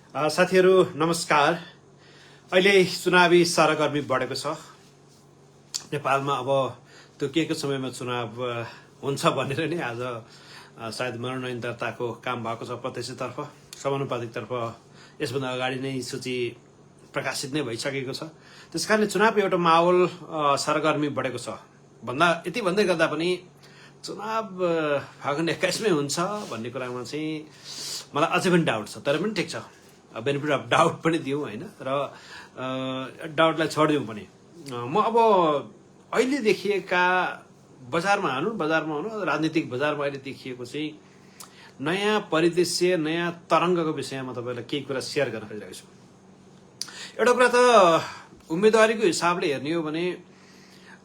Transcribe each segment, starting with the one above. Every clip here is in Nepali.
साथीहरू नमस्कार। अहिले चुनावी सरगर्मी बढेको छ नेपालमा। अब तोकिएको समयमा चुनाव हुन्छ भनेर नै आज सायद मनोनयन दर्ताको काम भएको छ प्रत्यक्षतर्फ, समानुपातिकतर्फ यसभन्दा अगाडि नै सूची प्रकाशित नै भइसकेको छ। त्यसकारणले चुनावको एउटा माहौल सरगर्मी बढेको छ। यति भन्दै गर्दा पनि चुनाव फागुन 21 मै हुन्छ भन्ने कुरामा चाहिँ मलाई अझै पनि डाउट छ। तर पनि ठिक छ, बेनिफिट अफ डाउट पनि दिउँ होइन, र डाउटलाई छोडिदिउँ पनि। म अब अहिले देखिएका बजारमा हुनु राजनीतिक बजारमा अहिले देखिएको चाहिँ नयाँ परिदृश्य, नयाँ तरङ्गको विषयमा तपाईँलाई केही कुरा सेयर गर्न खोजिरहेको छु। एउटा कुरा त उम्मेदवारीको हिसाबले हेर्ने हो भने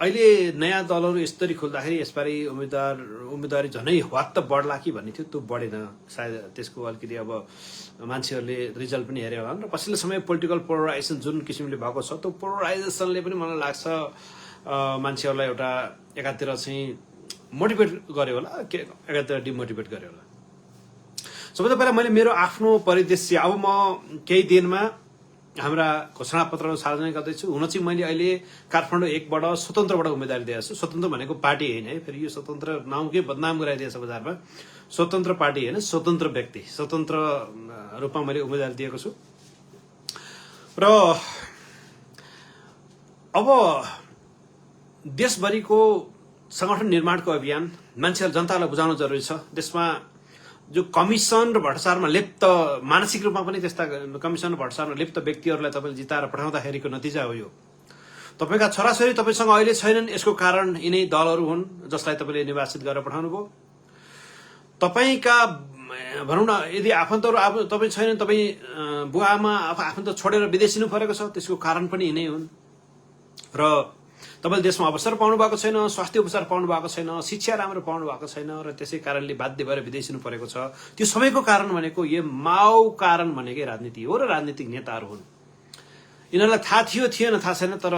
अहिले नयाँ दलहरू यसरी खुल्दाखेरि यसपालि उम्मेदवारी झनै हवात्त बढ्ला कि भन्ने थियो, त्यो बढेन। सायद त्यसको अलिकति अब मान्छेहरूले रिजल्ट पनि हेऱ्यो होला र पछिल्लो समय पोलिटिकल पोलराइजेसन जुन किसिमले भएको छ, त्यो पोलराइजेसनले पनि मलाई लाग्छ मान्छेहरूलाई एउटा एकातिर चाहिँ मोटिभेट गर्यो होला, एकातिर डिमोटिभेट गर्यो होला। सबैभन्दा पहिला मैले मेरो आफ्नो परिदृश्य, अब म केही दिनमा हाम्रा घोषणापत्रहरू सार्वजनिक गर्दैछु। हुन चाहिँ मैले अहिले काठमाडौँ 1बाट स्वतन्त्रबाट उम्मेदवारी दिएको छु। स्वतन्त्र भनेको पार्टी होइन है, फेरि यो स्वतन्त्र नाउँकै बदनाम गराइदिएछ बजारमा। स्वतन्त्र पार्टी होइन, स्वतन्त्र व्यक्ति, स्वतन्त्र रूपमा मैले उम्मेदवारी दिएको छु। र अब देशभरिको संगठन निर्माणको अभियान मान्छेहरू, जनतालाई बुझाउन जरुरी छ। त्यसमा जो कमिसन र भ्रष्टाचारमा लिप्त, मानसिक रूपमा पनि त्यस्ता कमिसन र भ्रष्टाचारमा लिप्त व्यक्तिहरूलाई तपाईँले जिताएर पठाउँदाखेरिको नतिजा हो यो। तपाईँका छोराछोरी तपाईँसँग अहिले छैनन्, यसको कारण यिनै दलहरू हुन् जसलाई तपाईँले निर्वाचित गरेर पठाउनुभयो। तपाईँका भनौँ न, यदि आफन्तहरू तपाईँ छैनन्, तपाईँ बुवाआमा आफन्त छोडेर विदेशिनु परेको छ, त्यसको कारण पनि यिनै हुन्। र तपाईँले देशमा अवसर पाउनु भएको छैन, स्वास्थ्य उपचार पाउनु भएको छैन, शिक्षा राम्रो पाउनु भएको छैन, र त्यसै कारणले बाध्य भएर विदेशिनु परेको छ। त्यो सबैको कारण भनेको यो माओ कारण भनेकै राजनीति हो र राजनीतिक नेताहरू हुन्। यिनीहरूलाई थाहा थियो थिएन थाहा छैन, तर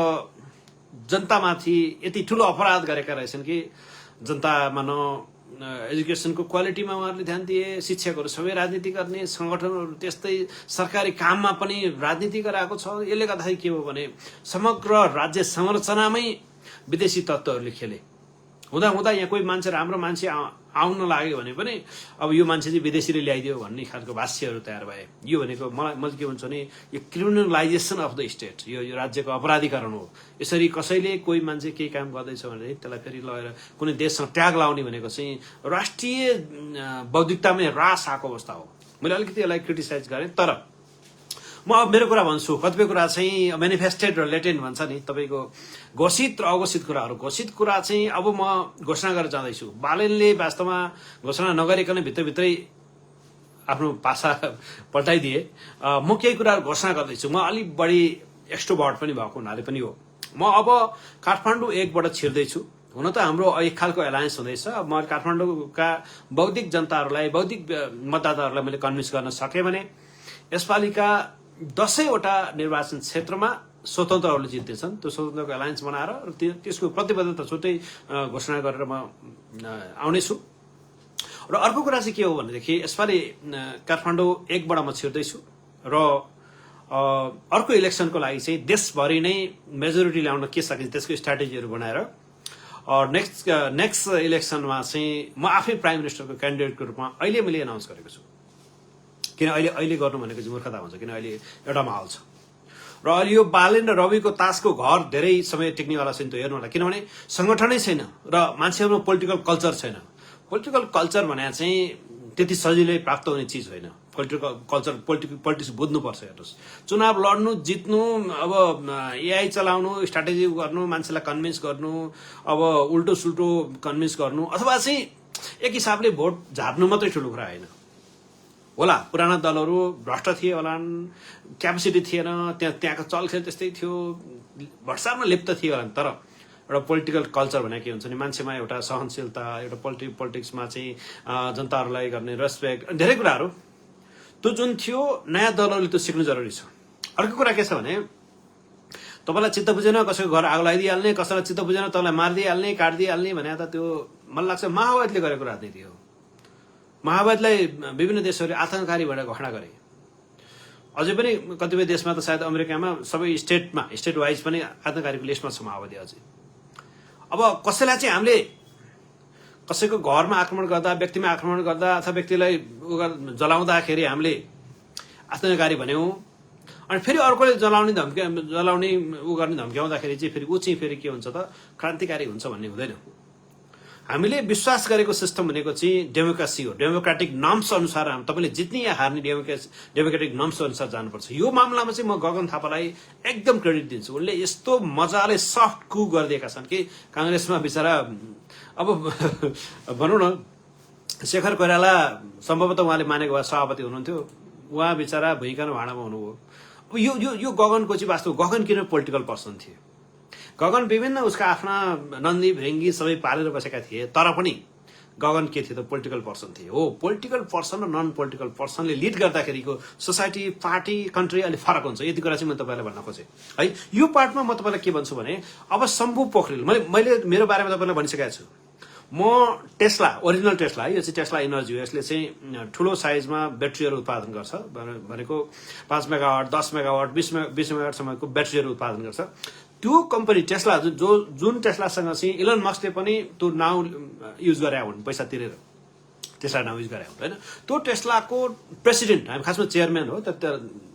जनतामाथि यति ठुलो अपराध गरेका रहेछन् कि जनतामा एजुकेसनको क्वालिटीमा उहाँहरूले ध्यान दिए, शिक्षकहरू सबै राजनीति गर्ने, संगठनहरू त्यस्तै, सरकारी काममा पनि राजनीति गराएको छ। यसले गर्दाखेरि के हो भने समग्र राज्य संरचनामै विदेशी तत्त्वहरूले खेले। हुँदा यहाँ कोही मान्छे, राम्रो मान्छे आउन लाग्यो भने पनि अब यो मान्छे चाहिँ विदेशीले ल्याइदियो भन्ने खालको भाष्यहरू तयार भए। यो भनेको मैले के भन्छ भने यो क्रिमिनलाइजेसन अफ द स्टेट, यो राज्यको अपराधीकरण हो। यसरी कसैले कोही मान्छे केही काम गर्दैछ भने त्यसलाई फेरि लगेर कुनै देशसँग ट्याग लाउने भनेको चाहिँ राष्ट्रिय बौद्धिकतामै ह्रास आएको अवस्था हो। मैले अलिकति यसलाई क्रिटिसाइज गरेँ, तर म अब मेरो कुरा भन्छु। कतिपय कुरा चाहिँ मेनिफेस्टेड र लेटेन्ट भन्छ नि, तपाईँको घोषित र अघोषित कुराहरू। घोषित कुरा चाहिँ अब म घोषणा गरेर जाँदैछु। बालनले वास्तवमा घोषणा नगरिकन भित्रभित्रै आफ्नो पासा पल्टाइदिए। म केही कुराहरू घोषणा गर्दैछु। म अलिक बढी एक्स्ट्रोभर्ट पनि भएको हुनाले पनि हो। म अब काठमाडौँ 1बाट छिर्दैछु। हुन त हाम्रो एक खालको एलायन्स हुँदैछ। म काठमाडौँका बौद्धिक जनताहरूलाई, बौद्धिक मतदाताहरूलाई मैले कन्भिन्स गर्न सकेँ भने यसपालिका 10वटा निर्वाचन क्षेत्रमा स्वतन्त्रहरूले जित्दैछन्। त्यो स्वतन्त्रको एलायन्स बनाएर त्यसको प्रतिबद्धता छुट्टै घोषणा गरेर म आउनेछु। र अर्को कुरा चाहिँ के हो भनेदेखि यसपालि काठमाडौँ 1बाट म छिर्दैछु र अर्को इलेक्सनको लागि चाहिँ देशभरि नै मेजोरिटी ल्याउन के सकिन्छ त्यसको स्ट्राटेजीहरू बनाएर नेक्स्ट इलेक्सनमा चाहिँ म आफै प्राइम मिनिस्टरको क्यान्डिडेटको रूपमा अहिले मैले एनाउन्स गरेको छु। किन अहिले गर्नु भनेको चाहिँ मूर्खता हुन्छ, किन अहिले एउटा माहौल छ। र अहिले यो बालेन र रविको तासको घर धेरै समय टिक्नेवाला छैन, त्यो हेर्नु होला। किनभने सङ्गठनै छैन र मान्छेहरूमा पोलिटिकल कल्चर छैन। पोलिटिकल कल्चर भने चाहिँ त्यति सजिलै प्राप्त हुने चिज होइन। पोलिटिकल कल्चर, पोलिटिक्स बुझ्नुपर्छ। हेर्नुहोस्, चुनाव लड्नु, जित्नु, अब एआई चलाउनु, स्ट्राटेजी गर्नु, मान्छेलाई कन्भिन्स गर्नु, अब उल्टो सुल्टो कन्भिन्स गर्नु, अथवा चाहिँ एक हिसाबले भोट झार्नु मात्रै ठुलो कुरा होइन होला। पुराना दलहरू भ्रष्ट थिए होलान्, क्यापेसिटी थिएन, त्यहाँको चलखेल त्यस्तै थियो, भ्रष्टाचारमा लिप्त थिए होलान्। तर एउटा पोलिटिकल कल्चर भनेको के हुन्छ नि, मान्छेमा एउटा सहनशीलता, एउटा पोलिटिक्समा चाहिँ जनताहरूलाई गर्ने रेस्पेक्ट, धेरै कुराहरू त्यो जुन थियो नयाँ दलहरूले त्यो सिक्नु जरुरी छ। अर्को कुरा के छ भने तपाईँलाई चित्त बुझेन कसैको घर आगो लगाइदिइहाल्ने, कसैलाई चित्त बुझेन तपाईँलाई मारिदिइहाल्ने, काटिदिइहाल्ने भने त त्यो मलाई लाग्छ माओवादीले गरेको राजनीति हो। माओवादीलाई विभिन्न देशहरूले आतंककारी भनेर घोषणा गरे। अझै पनि कतिपय देशमा त सायद अमेरिकामा सबै स्टेट वाइज पनि आतंककारीको लिस्टमा छ माओवादी अझै। अब कसैलाई चाहिँ हामीले कसैको घरमा आक्रमण गर्दा, व्यक्तिमा आक्रमण गर्दा अथवा व्यक्तिलाई जलाउँदाखेरि हामीले आतंककारी भन्यौँ, अनि फेरि अर्कोले जलाउने ऊ गर्ने धम्क्याउँदाखेरि चाहिँ फेरि ऊ चाहिँ फेरि के हुन्छ त, क्रान्तिकारी हुन्छ भन्ने हुँदैन। हामीले विश्वास गरेको सिस्टम भनेको चाहिँ डेमोक्रेसी हो। डेमोक्रेटिक नर्म्स अनुसार तपाईँले जित्ने या हार्ने डेमोक्रेटिक नर्म्स अनुसार जानुपर्छ। यो मामलामा चाहिँ म गगन थापालाई एकदम क्रेडिट दिन्छु। उनले यस्तो मजाले सफ्ट कु गरिदिएका छन् कि काङ्ग्रेसमा बिचरा अब भनौँ न, शेखर कोइराला सम्भवतः उहाँले मानेको भए सभापति हुनुहुन्थ्यो, उहाँ बिचरा भुइँकान भाँडामा हुनुभयो। अब यो गगनको चाहिँ वास्तव गगन किन पोलिटिकल पर्सन थिए? गगन विभिन्न उसका आफ्ना नन्दी भृङ्गी सबै पालेर बसेका थिए, तर पनि गगन के थियो त, पोलिटिकल पर्सन थिए। हो, पोलिटिकल पर्सन र non political पर्सनले lead गर्दाखेरिको society, party, country अलिक फरक हुन्छ। यति कुरा चाहिँ म तपाईँलाई भन्न खोजेँ है। यो पार्टमा म तपाईँलाई के भन्छु भने, अब शम्भु पोखरेल, मैले मेरो बारेमा तपाईँलाई भनिसकेको छु। म टेस्ला, ओरिजिनल टेस्ला, यो चाहिँ टेस्ला इनर्जी हो। यसले चाहिँ ठुलो साइजमा ब्याट्रीहरू उत्पादन गर्छ, भनेको 5 मेगावाट, 10 मेगावाट, 20 मेगावाटसम्मको ब्याट्रीहरू उत्पादन गर्छ। त्यो कम्पनी टेस्ला, जुन टेस्लासँग चाहिँ इलन मस्कले पनि त्यो नाउँ युज गरे हुन्, पैसा तिरेर टेस्ला नाउँ युज गरे हुन् होइन। त्यो टेस्लाको प्रेसिडेन्ट, हामी खासमा चेयरम्यान हो,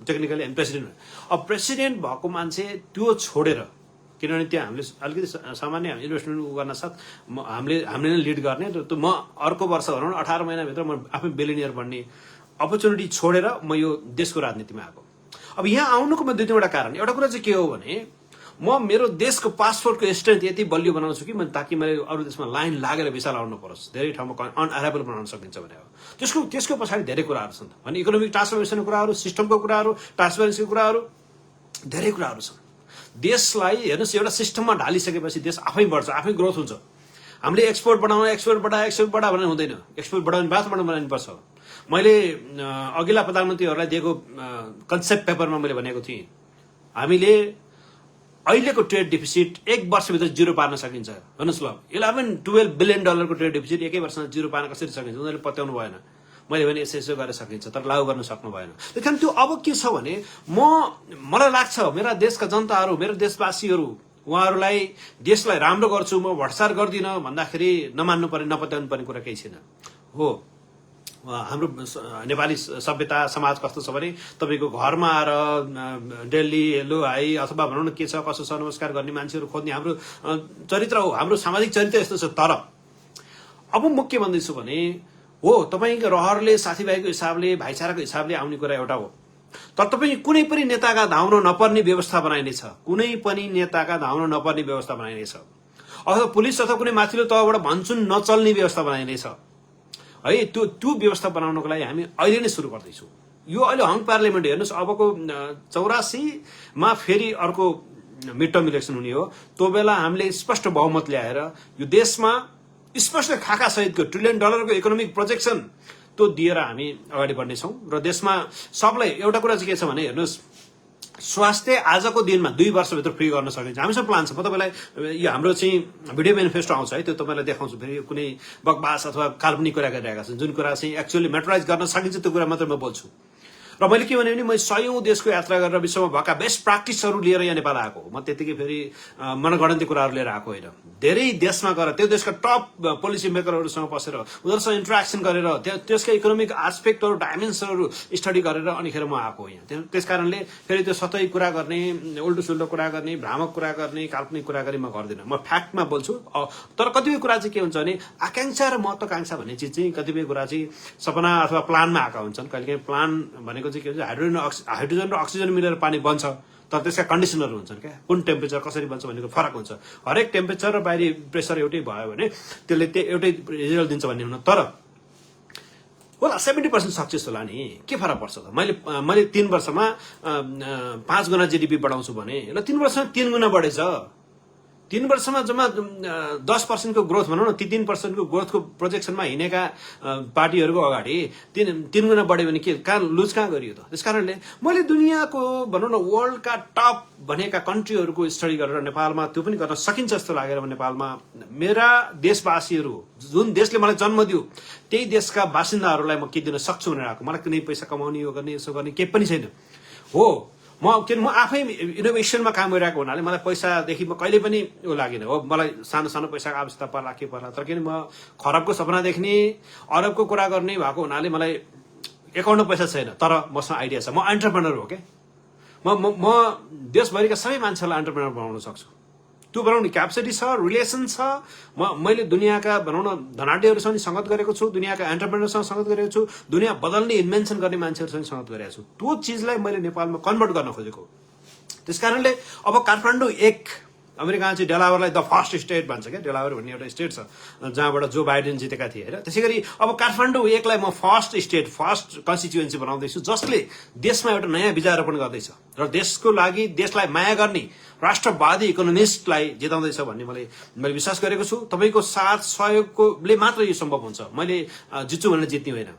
टेक्निकली हामी प्रेसिडेन्ट हो। अब प्रेसिडेन्ट भएको मान्छे त्यो छोडेर, किनभने त्यहाँ हामीले अलिकति सामान्य इन्भेस्टमेन्ट गर्न साथ हामीले नै लिड गर्ने, त म अर्को वर्ष भनौँ न 18 महिनाभित्र म आफै बिलिनियर बन्ने अपर्च्युनिटी छोडेर म यो देशको राजनीतिमा आएको। अब यहाँ आउनुको म 2-3वटा कारण। एउटा कुरा चाहिँ के हो भने, म मेरो देशको पासपोर्टको स्ट्रेन्थ यति बलियो बनाउँछु कि ताकि मैले अरू देशमा लाइन लागेर भिसा लाउनु परोस्, धेरै ठाउँमा अनअराइबल बनाउन सकिन्छ भने हो। त्यसको पछाडि धेरै कुराहरू छन् भने इकोनोमिक ट्रान्सफर्मेसनको कुराहरू, सिस्टमको कुराहरू, ट्रान्सपेरेन्सीको कुराहरू, धेरै कुराहरू छन्। देशलाई हेर्नुहोस्, एउटा सिस्टममा ढालिसकेपछि देश आफै बढ्छ, आफै ग्रोथ हुन्छ। हामीले एक्सपोर्ट बढा भनेर हुँदैन। एक्सपोर्ट बढाउने वातावरण बनाउनुपर्छ। मैले अघिल्ला प्रधानमन्त्रीहरूलाई दिएको कन्सेप्ट पेपरमा मैले भनेको थिएँ, हामीले अहिलेको ट्रेड डिफिसिट 1 वर्षभित्र 0 पार्न सकिन्छ। हेर्नुहोस् ल, 11-12 बिलियन डलरको ट्रेड डिफिसिट 1 वर्षमा 0 पार्न कसरी सकिन्छ? उनीहरूले पत्याउनु भएन। मैले भने यसो गरेर सकिन्छ, तर लागू गर्न सक्नु भएन। त्यस कारण त्यो अब के छ भने, मलाई लाग्छ मेरा देशका जनताहरू, मेरो देशवासीहरू, उहाँहरूलाई देशलाई राम्रो गर्छु, म भ्रष्टाचार गर्दिनँ भन्दाखेरि नमान्नु पर्ने, नपत्याउनु पर्ने कुरा केही छैन। हो, हाम्रो नेपाली सभ्यता समाज कस्तो छ भने, तपाईँको घरमा आएर डेली हेलो हाई अथवा भनौँ न के छ कसो छ नमस्कार गर्ने मान्छेहरू खोज्ने हाम्रो चरित्र हो, हाम्रो सामाजिक चरित्र यस्तो छ। तर अब म के भन्दैछु भने, हो तपाईँको रहरले, साथीभाइको हिसाबले, भाइचाराको हिसाबले आउने कुरा एउटा हो, तर तपाईँ कुनै पनि नेताका धाउन नपर्ने व्यवस्था बनाइनेछ, कुनै पनि नेताका धाउन नपर्ने व्यवस्था बनाइनेछ, अथवा पुलिस अथवा कुनै माथिल्लो तहबाट भन्छुन नचल्ने व्यवस्था बनाइनेछ है। त्यो व्यवस्था बनाउनको लागि हामी अहिले नै सुरु गर्दैछौँ। यो अहिले हङ पार्लियामेन्ट हेर्नुहोस्, अबको 84मा फेरि अर्को मिड टर्म इलेक्सन हुने हो। त्यो बेला हामीले स्पष्ट बहुमत ल्याएर यो देशमा स्पष्ट खाका सहितको $1 ट्रिलियन इकोनोमिक प्रोजेक्सन त्यो दिएर हामी अगाडि बढ्नेछौँ। र देशमा सबलाई एउटा कुरा चाहिँ के छ भने, हेर्नुहोस्, स्वास्थ्य आजको दिनमा 2 वर्षभित्र फ्री गर्न सकिन्छ। हामीसँग प्लान छ। म तपाईँलाई यो हाम्रो चाहिँ भिडियो मेनिफेस्टो आउँछ है, त्यो तपाईँलाई देखाउँछु। फेरि कुनै बकवास अथवा काल्पनिक कुरा गरिरहेका छन्, जुन कुरा चाहिँ एक्चुअली मेटराइज गर्न सकिन्छ त्यो कुरा मात्र म बोल्छु। र मैले के भने म 100औं देशको यात्रा गरेर विश्वमा भएका बेस्ट प्र्याक्टिसहरू लिएर यहाँ नेपाल आएको हो। म त्यतिकै फेरि मनगणन्ती कुराहरू लिएर आएको होइन। धेरै देशमा गएर त्यो देशका टप पोलिसी मेकरहरूसँग बसेर उनीहरूसँग इन्टरेक्सन गरेर त्यसका इकोनोमिक एस्पेक्टहरू, डाइमेन्सनहरू स्टडी गरेर अनिखेर म आएको हो यहाँ। त्यस कारणले फेरि त्यो सतै कुरा गर्ने, उल्टो सुल्टो कुरा गर्ने, भ्रामक कुरा गर्ने, काल्पनिक कुरा गर्ने म गर्दिनँ। म फ्याक्टमा बोल्छु। तर कतिपय कुरा चाहिँ के हुन्छ भने, आकांक्षा र महत्वाकांक्षा भन्ने चिज चाहिँ कतिपय कुरा चाहिँ सपना अथवा प्लानमा आएका हुन्छन्। कहिलेकाहीँ प्लान भनेको चाहिँ के हुन्छ, हाइड्रोजन र अक्सिजन मिलेर पानी बन्छ, तर त्यसका कन्डिसनहरू हुन्छन् क्या, कुन टेम्परेचर कसरी बन्छ भन्नेको फरक हुन्छ। हरेक टेम्परेचर र बाहिरी प्रेसर एउटै भयो भने त्यसले एउटै रिजल्ट दिन्छ भन्ने हुन। तर होला 70% सक्सेस होला नि, के फरक पर्छ त? मैले 3 वर्षमा 5 गुणा जीडीपी बढाउँछु भने ल 3 वर्षमा 3 गुणा बढेछ। 3 वर्षमा जम्मा 10% ग्रोथ भनौँ न, ती 3% ग्रोथको प्रोजेक्सनमा हिँडेका पार्टीहरूको अगाडि 3 गुणा बढ्यो भने के लुज कहाँ गरियो त? त्यसकारणले मैले दुनियाँको भनौँ न वर्ल्डका टप भनेका कन्ट्रीहरूको स्टडी गरेर नेपालमा त्यो पनि गर्न सकिन्छ जस्तो लागेर नेपालमा मेरा देशवासीहरू, जुन देशले मलाई जन्म दियो त्यही देशका बासिन्दाहरूलाई म के दिन सक्छु भनेर आएको। मलाई कुनै पैसा कमाउने यो गर्ने यसो गर्ने केही पनि छैन हो। म आफै इनोभेसनमा काम गरिरहेको हुनाले मलाई पैसादेखि म कहिले पनि यो लागेन हो। मलाई सानो सानो पैसाको आवश्यकता पर्ला के पर्ला, तर किन म खरबको सपना देख्ने अरबको कुरा गर्ने भएको हुनाले मलाई एकाउन्टमा पैसा छैन, तर मसँग आइडिया छ। म एन्टरप्रेनर हो क्या। म देशभरिका सबै मान्छेलाई एन्टरप्रेनर बनाउन सक्छु। त्यो बनाउने क्यापेसिटी छ, रिलेसन छ। मैले दुनियाँका भनौँ न धनाढ्यहरूसँग सङ्गत गरेको छु, दुनियाँका एन्टरप्रेनरसँग सङ्गत गरेको छु, दुनियाँ बदल्ने इन्भेन्सन गर्ने मान्छेहरूसँग सङ्गत गरेको छु। त्यो चिजलाई मैले नेपालमा कन्भर्ट गर्न खोजेको। त्यसकारणले अब काठमाडौँ एक अमेरिकामा चाहिँ डेलावेयरलाई द फर्स्ट स्टेट भन्छ क्या। डेलावेयर भन्ने एउटा स्टेट छ जहाँबाट जो बाइडेन जितेका थिए होइन। त्यसै गरी अब काठमाडौँ एकलाई म फर्स्ट स्टेट, फर्स्ट कन्स्टिट्युएन्सी बनाउँदैछु, जसले देशमा एउटा नयाँ बीजारोपण गर्दैछ र देशको लागि, देशलाई माया गर्ने राष्ट्रवादी इकोनोमिस्टलाई जिताउँदैछ भन्ने मैले विश्वास गरेको छु। तपाईँको साथ सहयोगले मात्र यो सम्भव हुन्छ। मैले जित्छु भनेर जित्ने होइन।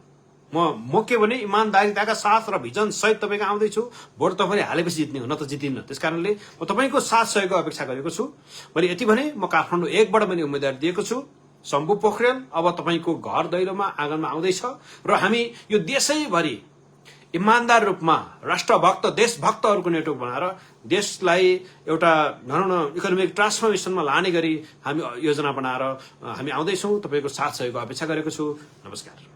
म के भने इमान्दारिताका साथ र भिजन सहित तपाईँको आउँदैछु। भोट तपाईँले हालेपछि जित्ने हो, न त जितिन्न। त्यसकारणले म तपाईँको साथ सहयोगको अपेक्षा गरेको छु। मैले यति भने म काठमाडौँ एकबाट मैले उम्मेदवारी दिएको छु। शम्भु पोखरेल अब तपाईँको घर दैलोमा आँगनमा आउँदैछ र हामी यो देशैभरि इमान्दार रूपमा राष्ट्रभक्त, देशभक्तहरूको नेटवर्क बनाएर देशलाई एउटा भनौँ न इकोनोमिक ट्रान्सफर्मेसनमा लाने गरी हामी योजना बनाएर हामी आउँदैछौँ। तपाईँको साथ सहयोगको अपेक्षा गरेको छु। नमस्कार।